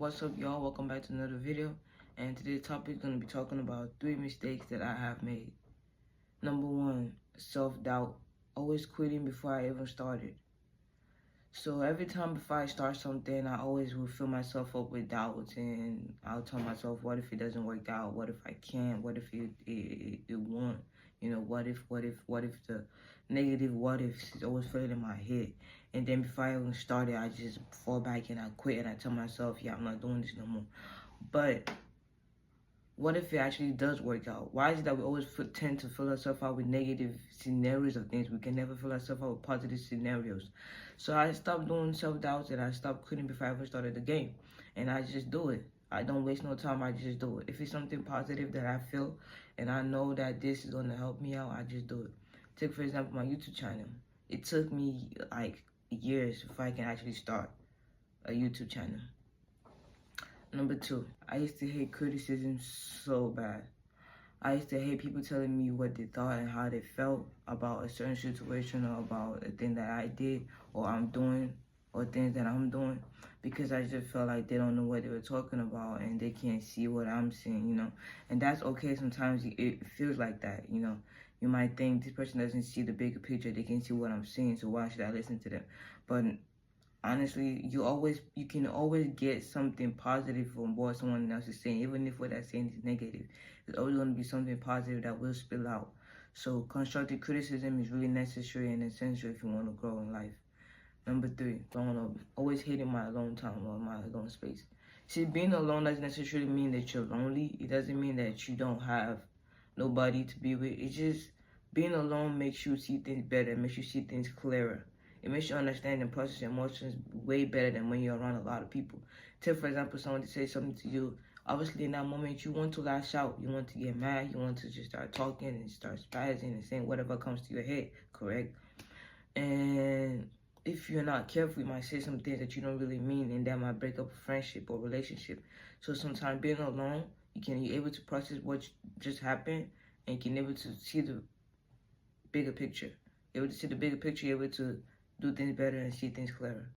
What's up, y'all? Welcome back to another video. And today's topic is going to be talking about 3 mistakes that I have made. Number 1, self-doubt. Always quitting before I even started. So every time before I start something, I always will fill myself up with doubts, and I'll tell myself, what if it doesn't work out? What if I can't? What if it won't? You know, what if the negative what ifs is always filling in my head. And then before I even started, I just fall back and I quit, and I tell myself, yeah, I'm not doing this no more. But what if it actually does work out? Why is it that we always tend to fill ourselves out with negative scenarios of things? We can never fill ourselves out with positive scenarios. So I stopped doing self-doubts, and I stopped quitting before I ever started the game. And I just do it. I don't waste no time, I just do it. If it's something positive that I feel and I know that this is going to help me out, I just do it. Take, for example, my YouTube channel. It took me like years before I can actually start a YouTube channel. Number 2, I used to hate criticism so bad. I used to hate people telling me what they thought and how they felt about a certain situation or about a thing that I did or I'm doing or things that I'm doing, because I just felt like they don't know what they were talking about and they can't see what I'm seeing, you know. And that's okay. Sometimes it feels like that, you know. You might think this person doesn't see the bigger picture. They can see what I'm seeing, so why should I listen to them? But honestly, you can always get something positive from what someone else is saying, even if what they're saying is negative. There's always going to be something positive that will spill out. So constructive criticism is really necessary and essential if you want to grow in life. Number 3, always hating my alone time or my alone space. See, being alone doesn't necessarily mean that you're lonely. It doesn't mean that you don't have nobody to be with. It's just being alone makes you see things better, makes you see things clearer. It makes you understand and process your emotions way better than when you're around a lot of people. Take, for example, someone to say something to you. Obviously, in that moment, you want to lash out. You want to get mad. You want to just start talking and start spazzing and saying whatever comes to your head, correct? And if you're not careful, you might say some things that you don't really mean, and that might break up a friendship or relationship. So sometimes being alone, you're able to process what just happened, and you can able to see the bigger picture. You're able to see the bigger picture. You're able to do things better and see things clearer.